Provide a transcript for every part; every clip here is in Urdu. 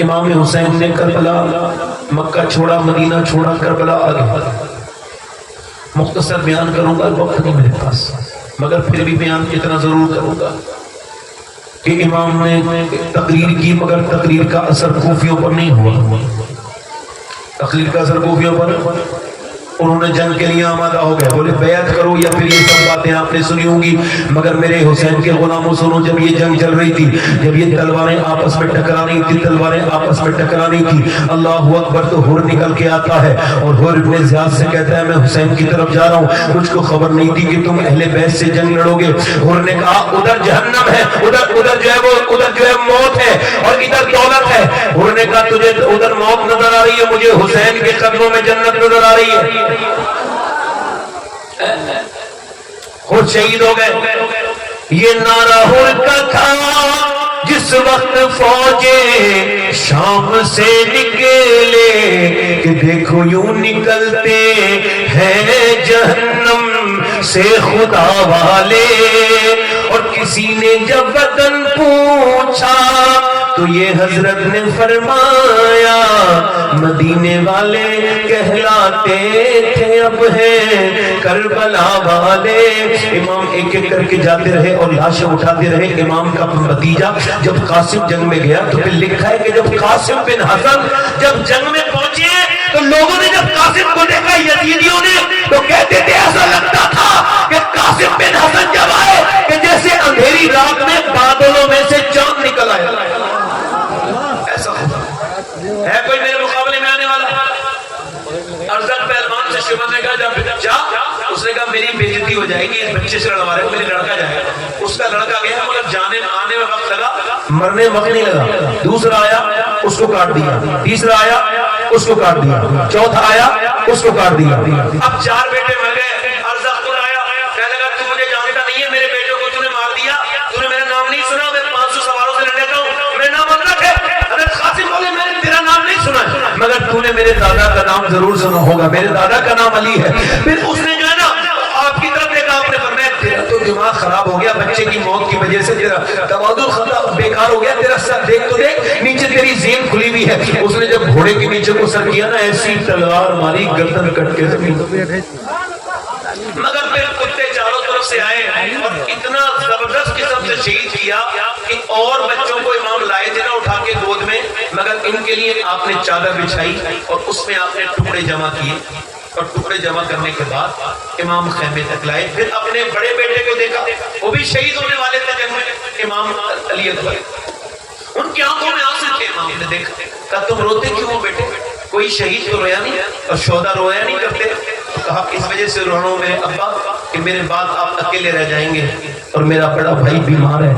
امام حسین نے کربلا مکہ چھوڑا، مدینہ چھوڑا، کربلا آ گیا۔ مختصر بیان کروں گا، وقت نہیں میرے پاس، مگر پھر بھی بیان اتنا ضرور کروں گا کہ امام نے تقریر کی، مگر تقریر کا اثر کوفیوں پر نہیں ہوا۔ تقریر کا اثر کوفیوں پر، انہوں نے جنگ کے لیے آمادہ ہو گئے، بولے بیعت کرو یا پھر یہ سب باتیں آپ نے سنی ہوں گی، مگر میرے حسین کے غلاموں سنو، جب یہ جنگ چل رہی تھی، جب یہ تلواریں آپس میں ٹکرانی تھی، تلواریں آپس میں ٹکرانی تھی، اللہ اکبر، تو ہر نکل کے آتا ہے اور ہر ابن زیاد سے کہتا ہے میں حسین کی طرف جا رہا ہوں، مجھ کو خبر نہیں تھی کہ تم اہل بیت سے جنگ لڑو گے۔ ہر نے کہا ادھر جہنم ہے، ادھر جو ہے موت ہے اور ادھر دولت ہے۔ ہر نے کہا تجھے ادھر موت نظر آ رہی ہے، مجھے حسین کے قدموں میں جنت نظر آ رہی ہے۔ خود شہید ہو گئے۔ یہ نعرہ ہر کا تھا جس وقت فوجیں شام سے نکلے کہ دیکھو یوں نکلتے ہیں جہنم سے خدا والے، اور کسی نے جب وطن پوچھا تو یہ حضرت نے فرمایا مدینے والے کہلاتے تھے اب ہیں کربلا والے۔ امام ایک ایک کر کے جاتے رہے اور لاشیں اٹھاتے رہے۔ امام کا بھتیجا جب قاسم جنگ میں گیا تو پھر لکھا ہے کہ جب قاسم بن حسن جب جنگ میں پہنچے تو لوگوں نے جب قاسم کو دیکھا یزیدیوں نے تو کہتے تھے ایسا لگتا تھا کہ قاسم بن حسن جب آئے کہ جیسے اندھیری رات میں بادلوں میں سے چاند نکل آیا۔ ایسا ہے کوئی میرے مقابلے میں آنے والا؟ ارزق پہلوان سے شمن نے کہا جا، اس نے کہا میری بےعزتی ہو جائے گی، اس بچے سے لڑوا رہے ہو، میرے لڑکا جائے گا۔ اس کا لڑکا گیا مگر جانے آنے میں وقت لگا، مرنے وقت نہیں لگا۔ دوسرا آیا اس کو کاٹ دیا، تیسرا آیا اس کو کاٹ دیا، چوتھا آیا اس کو کاٹ دیا۔ اب 4 بیٹے مر گئے۔ ارزق پور آیا، کہنے لگا تو مجھے جانتا نہیں ہے، میرے بیٹوں کو تو نے مار دیا، تو نے میرا نام نہیں سنا، میں 500 سواروں سے لڑنے کا ہوں، میرا نام ادرک ہے۔ حضرت قاسم بولے میں نے تیرا نام نہیں سنا، مگر تو نے میرے دادا کا نام ضرور سنا ہوگا، میرے دادا کا نام علی ہے۔ پھر اس نے جو ہے نا آپ کی طرف دیکھا، آپ نے فرمایا تیرا تو دماغ خراب ہو گیا بچے کی موت کی وجہ سے، تیرا توازن خطا بیکار ہو گیا، تیرا سر دیکھ تو دیکھ نیچے تیری زین کھلی ہوئی ہے۔ اس نے جب گھوڑے کے نیچے کو سر کیا نا ایسی تلوار ماری گردن کٹ کے زمین، مگر پھر کتے چاروں طرف سے آئے اور اتنا زبردست قسم سے شہید کیا کہ اور بچوں کو امام لائے تھے نا اٹھا کے گود میں، مگر ان کے لیے آپ نے چادر بچھائی اور اس میں آپ نے ٹکڑے جمع کیے، اور ٹکڑے جمع کرنے کے بعد امام خیمے تک لائے۔ پھر اپنے بڑے بیٹے کو دیکھا، وہ بھی شہید ہونے والے تھے جنگ میں، امام علی اکبر، ان کی آنکھوں میں آنسو تھے۔ امام نے دیکھا، کہا تم روتے کیوں ہو بیٹے؟ کوئی شہید تو رویا نہیں اور شہدا رویا نہیں کرتے؟ کہا اس وجہ سے رو رہا ہوں میرے ابا کہ میرے بعد آپ اکیلے رہ جائیں گے اور میرا بڑا بھائی بیمار ہے۔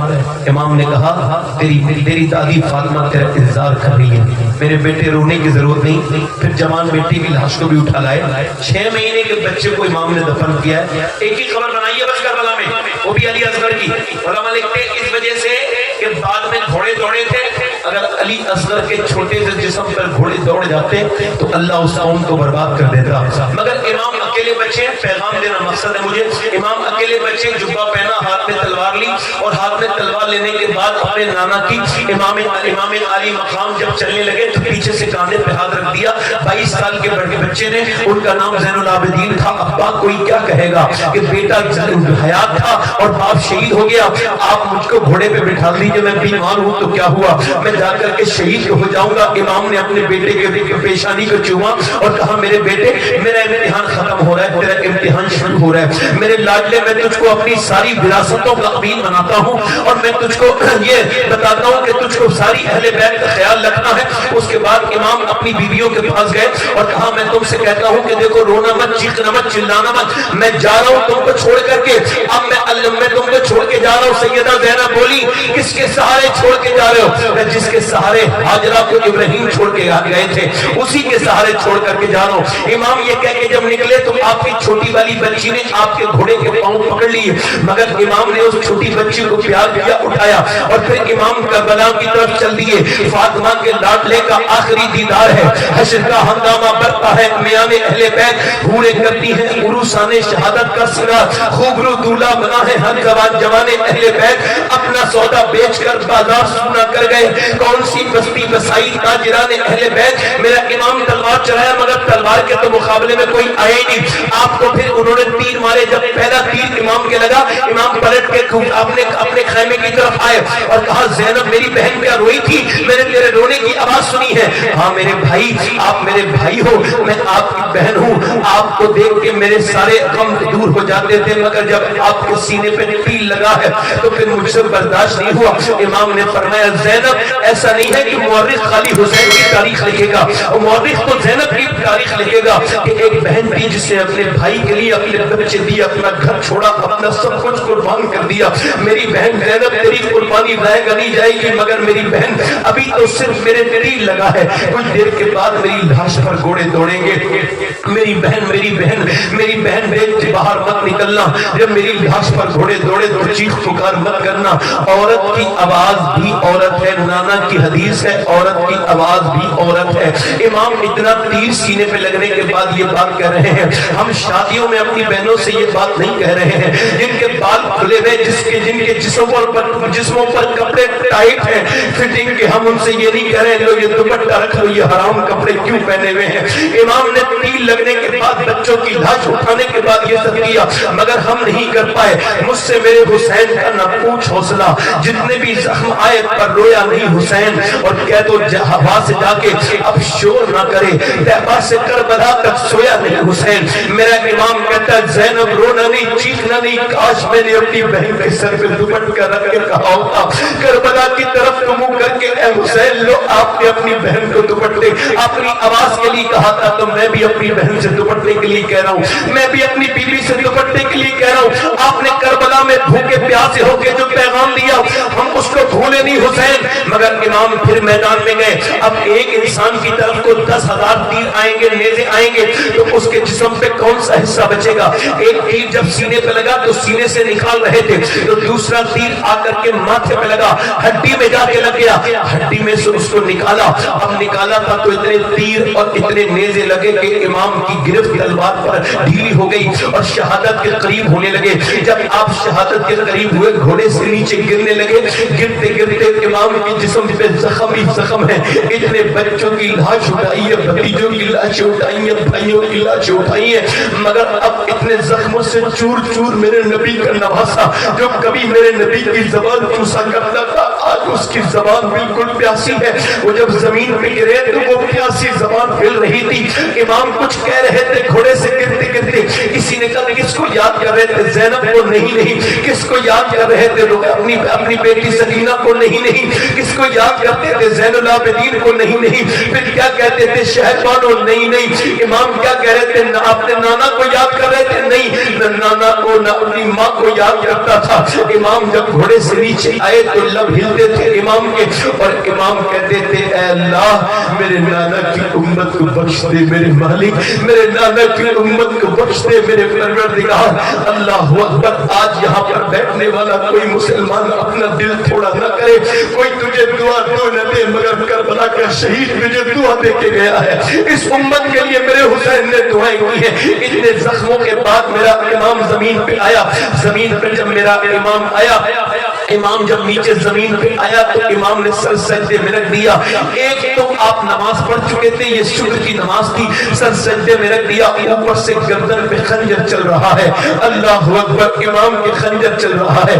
امام نے کہا تیری دادی فاطمہ تیرا انتظار کر رہی ہے، میرے بیٹے رونے کی ضرورت نہیں۔ پھر جوان بیٹی کی لاش کو بھی اٹھا لائے، 6 مہینے کے بچے کو امام نے دفن کیا ہے۔ ایک ہی خبر بنائی ہے بس کربلا میں، وہ بھی علی اصغر کی۔ علماء لکھتے ہیں اس وجہ سے کہ بعد میں گھوڑے دوڑے تھے، اگر علی اصغر کے چھوٹے سے جسم پر گھوڑے دوڑ جاتے تو اللہ اس قوم کو برباد کر دیتا، مگر امام اکیلے بچے، پیغام دینا مقصد ہے مجھے، امام اکیلے بچے، جبہ پہنا، ہاتھ میں تلوار لی، اور ہاتھ میں تلوار لینے کے بعد اپنے نانا کی امام علی مقام جب چلنے لگے تو پیچھے سے کاندھے پہ ہاتھ رکھ دیا۔ 22 سال کے بڑے بچے نے، ان کا نام زین العابدین تھا۔ ابا کوئی کیا کہے گا کہ بیٹا حیات تھا اور باپ شہید ہو گیا، آپ مجھ کو گھوڑے پہ بٹھا دیجیے، میں بیمار ہوں تو کیا ہوا، میں جا کر کے شہید ہو جاؤں گا۔ امام نے اپنے بیٹے کے پیشانی کو چوما اور کہا میرے بیٹے میرا امتحان ختم ہو رہا ہے، تیرا امتحان شروع ہو رہا ہے، میرے لاڈلے میں تجھ کو اپنی ساری وراثتوں کا امین بناتا ہوں اور میں تجھ کو یہ بتاتا ہوں کہ تجھ کو ساری اہل بیت کا خیال رکھنا ہے۔ اس کے بعد امام اپنی بیویوں کے پاس گئے اور کہا میں تم سے کہتا ہوں کہ دیکھو رونا مت، چیخنا مت، چلانا مت، میں جا رہا ہوں تم کو چھوڑ کر کے، اب میں تم کو چھوڑ کے جا رہا ہوں۔ سیدہ زینب بولی کس کے سہارے چھوڑ کے جا رہے ہو؟ میں جس کے سہارے ہاجرہ کو ابراہیم چھوڑ کے گئے تھے اسی کے سہارے چھوڑ کر کے جا رہا ہوں۔ امام یہ کہہ کے جب نکلے تو آپ کی چھوٹی والی بچی نے آپ کے گھوڑے کے پاؤں پکڑ لیے، مگر امام نے اس چھوٹی بچی کو پیار دیا، اٹھایا اور پھر امام کربلا کی طرف چل دیے۔ فاطمہ کے لاڈلے کا آخری دیدار ہے، حشر کا ہنگامہ برپا ہے، میان اہل بیت حوریں کرتی ہیں عروسان شہادت کا سرات، خوبرو دولہا بنا ہے ہر جوان اہل بیت، اپنا سودا بیچ کر بازار سونا کر گئے۔ کون سی بستی بسائی تاجران اہل بیت، میرا امام تلوار چلایا مگر تلوار کے تو مقابلے میں کوئی آئے نہیں۔ آپ کو پھر انہوں نے تیر مارے، جب پہلا تیر امام کے لگا، امام پلٹ کے اپنے خیمے کی طرف آئے اور کہا زینب میری بہن کیا روئی تھی، میں نے تیرے رونے کی آواز سنی ہے۔ ہاں میرے بھائی، آپ میرے بھائی ہو، میں آپ کی بہن ہوں، آپ کو دیکھ کے میرے سارے غم دور ہو جاتے تھے، مگر جب آپ کے سینے پہ تیر لگا ہے تو پھر مجھ سے برداشت نہیں ہوا۔ امام نے فرمایا زینب ایسا نہیں ہے کہ مورخ خالی حسین کی تاریخ لکھے گا، مورخ تو زینب کی تاریخ لکھے گا کہ ایک بہن تھی جس نے اپنے بھائی کے لیے اپنے بچے دیے، اپنا گھر چھوڑا، اپنا سب کچھ قربان کر دیا۔ میری بہن زینب تیری قربانی ضائع نہیں جائے گی، مگر میری بہن ابھی تو صرف میرے تیر لگا ہے، کچھ دیر کے بعد میری لاش پر گھوڑے دوڑیں گے۔ میری بہن میری بہن میری بہن دیکھ باہر مت نکلنا، جب میری لاش پر گھوڑے دوڑے تو چیخ پکار مت کرنا۔ عورت کی آواز بھی عورت ہے، نانا کی حدیث ہے عورت کی آواز بھی عورت ہے۔ امام اتنا تیر سینے پہ لگنے کے بعد یہ بات کہہ رہے ہیں۔ ہم شادیوں میں اپنی بہنوں سے یہ بات نہیں کہہ رہے ہیں جن کے بال کھلے ہوئے، جن کے جسموں پر کپڑے ٹائٹ ہیں فٹنگ کے، ہم ان سے یہ نہیں کہہ رہے ہیں لو یہ دوپٹہ رکھ لو، یہ حرام کپڑے کیوں پہنے ہوئے ہیں۔ امام نے تیر لگنے کے بعد بچوں کی لاش اٹھانے کے بعد یہ سب کیا، مگر ہم نہیں کر پائے۔ مجھ سے میرے حسین کا نہ پوچھ حوصلہ، جتنے بھی زخم آئے پر رویا نہیں حسین، اور کہہ تو ہوا سے جا کے اب شور نہ کرے، طیبہ سے کربلا تک سویا نہیں حسین۔ میرا امام کہتا ہے زینب رونا نہیں، چیخنا نہیں، کاش میں نے اپنی بہن کے سر پہ دوپٹہ رکھ کے کہا ہوتا کربلا کی طرف تو منہ کر کے اے حسین لو آپ نے اپنی بہن کو دوپٹے اپنی آواز کے لیے کہا تھا، تو میں بھی اپنی بہن سے دوپٹے کے لیے کہہ رہا ہوں، میں بھی اپنی بیوی سے دوپٹے کے لیے کہہ رہا ہوں۔ آپ نے کربلا میں بھوکے پیاسے ہو کے جو پیغام دیا ہم اس کو بھولے نہیں حسین۔ مگر امام پھر میدان میں گئے، اب ایک انسان کی طرف کو 10,000 تیر آئیں گے، نیزے آئیں گے تو اس کے جسم پہ کون سا حصہ بچے گا؟ ایک تیر جب سینے پہ لگا تو سینے سے نکال رہے تھے، تو دوسرا تیر آ کر کے ماتھے پہ لگا، ہڈی میں جا کے لگ گیا، ہڈی میں سے اس کو نکالا۔ اب نکالا تھا تو اتنے تیر اور اتنے نیزے لگے کہ امام کی گرفت تلوار پر ڈھیلی ہو گئی اور شہادت کے قریب ہونے لگے۔ جب آپ شہادت کے قریب ہوئے گھوڑے سے نیچے گرنے لگے، گرتے گرتے امام کی جسم پہ زخم ہی زخم ہے، اتنے بچوں کی لاش اٹھائی ہے، بھتیجوں کی لاش اٹھائی ہیں، بھائیوں کی لاش اٹھائی ہیں، مگر اب اتنے زخموں سے چور چور میرے نبی کا نواسا جو کبھی میرے نبی کی زبان چوسا کرتا تھا آج اس کی زبان بالکل پیاسی ہے۔ وہ جب زمین پہ گرے تو وہ پیاسی زبان پھیل رہی تھی۔ امام کچھ کہہ رہے تھے گھوڑے سے گرتے گرتے، کسی نے کہا کس کو یاد کر رہے تھے؟ زینب کو نہیں، کس کو یاد کر رہے تھے؟ اپنی بیٹی سکینہ کو نہیں، کس کو یاد کرتے تھے؟ زین العابدین کو نہیں، پھر کیا کہتے تھے؟ شہبانو نہیں۔ امام کیا کہہ رہے تھے؟ اپنے نانا کو یاد کر رہے تھے؟ نہیں، نہ نانا کو نہ اپنی ماں کو یاد کرتا تھا۔ امام جب گھوڑے سے نیچے آئے تو لب ہلتے تھے امام کے، اور امام کہتے تھے اے اللہ میرے نانا کی امت کو بخش دے میرے مالک، میرے نانا کی امت کو بخش دے میرے پروردگار۔ اللہ اکبر۔ آج یہاں پر بیٹھنے والا کوئی مسلمان اپنا دل تھوڑا نہ کرے، کوئی تجھے دعا دو نہ دے، مگر کربلا کا شہید تجھے دعا دے کے گیا ہے۔ اس امت کے لیے میرے حسین نے دعائیں کی ہیں۔ اتنے زخموں کے بعد میرا امام زمین پہ آیا، زمین پہ جب میرا امام آیا، امام جب نیچے زمین پہ آیا تو امام نے سر سجدے میں رکھ دیا۔ ایک تو آپ نماز پڑھ چکے تھے، یہ شکر کی نماز تھی، سر سجدے میں رکھ دیا، اوپر سے گردن پہ خنجر چل رہا ہے۔ اللہ اکبر۔ امام کے خنجر چل رہا ہے،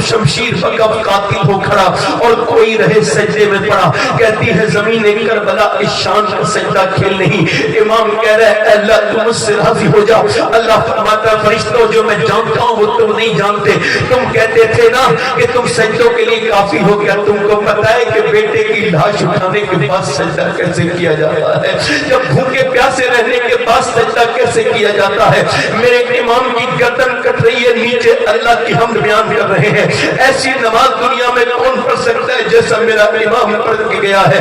شمشیر پر کب قاتل ہو کھڑا اور کوئی رہے سجدے میں پڑا۔ کہتی ہے زمین کربلا اس شان کا سجدہ کھیل نہیں۔ امام کہہ رہا ہے اے اللہ تم مجھ سے راضی ہو جاؤ۔ اللہ فرماتا فرشتوں جو میں جانتا ہوں وہ تم نہیں جانتے، تم کہتے تھے نا کہ تم سجدوں کے لیے کافی ہو گیا، تم کو پتا ہے کہ بیٹے کی لاش اٹھانے کے بعد سجدہ کیسے کیا جاتا ہے، جب بھوکے پیاسے رہنے کے بعد سجدہ کیسے کیا جاتا ہے۔ میرے امام کی گردن کٹ رہی ہے، نیچے اللہ کی حمد بیان کر رہے ہیں۔ ایسی نماز دنیا میں کون پڑھ سکتا ہے جیسا میرا امام پڑھ کے گیا ہے۔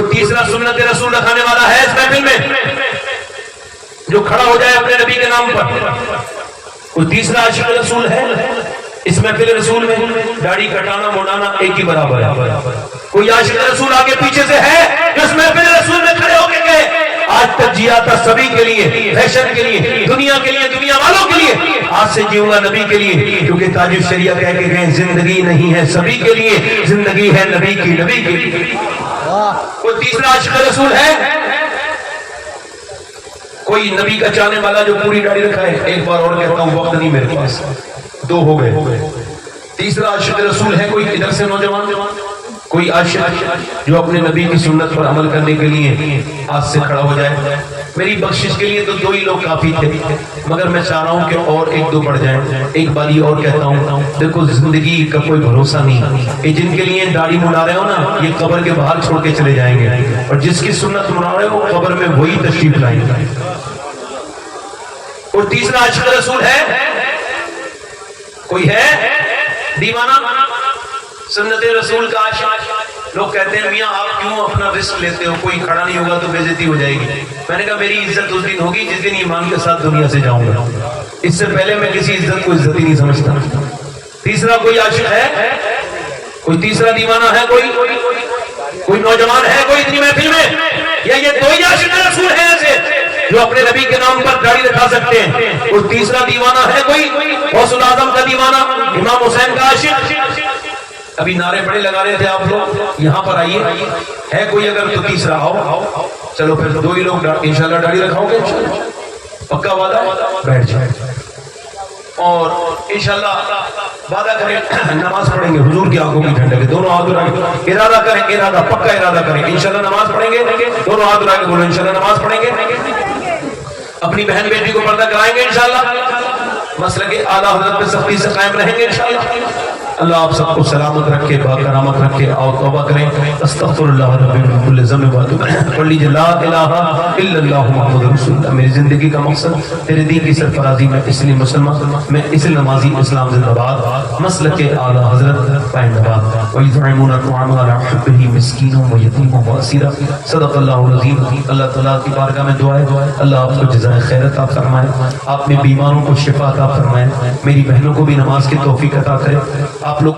کوئی تیسرا سنت رسول رکھانے والا ہے اس محفل میں جو کھڑا ہو جائے اپنے نبی کے نام پر؟ کوئی تیسرا عاشق رسول ہے اس محفل رسول میں؟ داڑھی کٹانا موڑانا ایک ہی برابر ہے. کوئی عاشق رسول آگے پیچھے سے ہے جو اس محفل رسول میں کھڑے ہو کے گئے آج تک جیا تھا سبھی کے لیے، فیشن کے لیے، دنیا کے لیے، دنیا والوں کے لیے، آج سے جیوں گا نبی کے لیے، کیونکہ تاج الشریعہ کہہ کے گئے زندگی نہیں ہے سبھی کے لیے، زندگی ہے نبی کی، نبی کے لیے. کوئی تیسرا عاشق رسول ہے؟ کوئی نبی کا چاہنے والا جو پوری داڑھی رکھا ہے؟ ایک بار اور کہتا ہوں وقت نہیں میرے پاس، دو ہو گئے. تیسرا عاشق رسول ہے کوئی ادھر سے نوجوان؟ کوئی عاشق جو اپنے نبی کی سنت پر عمل کرنے کے لیے آج سے کھڑا ہو جائے؟ میری بخشش کے لیے تو دو ہی لوگ کافی تھے، مگر میں چاہ رہا ہوں کہ اور ایک دو بڑھ جائیں. ایک بار یہ اور کہتا ہوں، دیکھو زندگی کا کوئی بھروسہ نہیں، یہ جن کے لیے داڑھی مڑا رہے ہو نا یہ قبر کے باہر چھوڑ کے چلے جائیں گے، اور جس کی سنت مڑا رہے ہو قبر میں وہی تشریف لائیں گے. اور تیسرا عاشق رسول ہے؟ کوئی ہے دیوانہ سنت رسول کا عاشق؟ لوگ کہتے ہیں میاں آپ کیوں اپنا رسک لیتے ہو، کوئی کھڑا نہیں ہوگا تو بے عزتی ہو جائے گی. میں نے کہا میری عزت اس دن ہوگی جس دن ایمان کے ساتھ دنیا سے جاؤں گا، اس سے پہلے میں کسی عزت کو عزت ہی نہیں سمجھتا. تیسرا کوئی عاشق ہے؟ کوئی تیسرا دیوانہ ہے؟ کوئی نوجوان ہے کوئی اتنی محفل میں؟ یا یہ دو ہی عاشق رسول ہیں ایسے جو اپنے نبی کے نام پر داڑھی رکھا سکتے ہیں؟ کوئی تیسرا دیوانہ ہے کوئی؟ غوث الاعظم کا دیوانہ، امام حسین کا عاشق؟ ابھی نعرے بڑے لگا رہے تھے آپ لوگ، یہاں پر آئیے. ہے کوئی اگر تو تیسرا آؤ. چلو پھر دو ہی لوگ انشاءاللہ داڑھی رکھاؤ گے، پکا وعدہ؟ بیٹھ جائے اور انشاءاللہ وعدہ کریں نماز پڑھیں گے حضور کی آنکھوں کی ٹھنڈک ہے. دونوں ہاتھ اٹھا کے ارادہ کریں، ارادہ پکا ارادہ کریں انشاءاللہ نماز پڑھیں گے. دونوں ہاتھ اٹھا کے بولو انشاءاللہ نماز پڑھیں گے. اپنی بہن بیٹی کو پردہ کرائیں گے انشاءاللہ. مسلک اعلیٰ حضرت پہ سختی سے قائم رہیں گے انشاءاللہ. اللہ آپ سب کو سلامت رکھے، باکرامت رکھے. آؤ توبہ کریں. استغفر اللہ ربی من کل ذنب واتوب الیہ. پڑھ لیجیے لا الہ الا اللہ محمد رسول اللہ. میری زندگی کا مقصد تیرے دین کی سرفرازی، میں اس لیے مسلمان، میں اس نمازی، اسلام زندہ باد، مسلک اعلیٰ حضرت پائندہ باد. وَيُطْعِمُونَ الطَّعَامَ عَلَىٰ حُبِّهِ مِسْكِینًا وَیَتِیمًا وَأَسِیرًا. صدق اللہ العظیم. اللہ تعالیٰ کی بارگاہ میں دعا ہے اللہ آپ کو جزائے خیر عطا فرمائے، آپ میں بیماروں کو شفا عطا فرمائے، میری بہنوں کو بھی نماز کی توفیق عطا کرے. آپ لوگ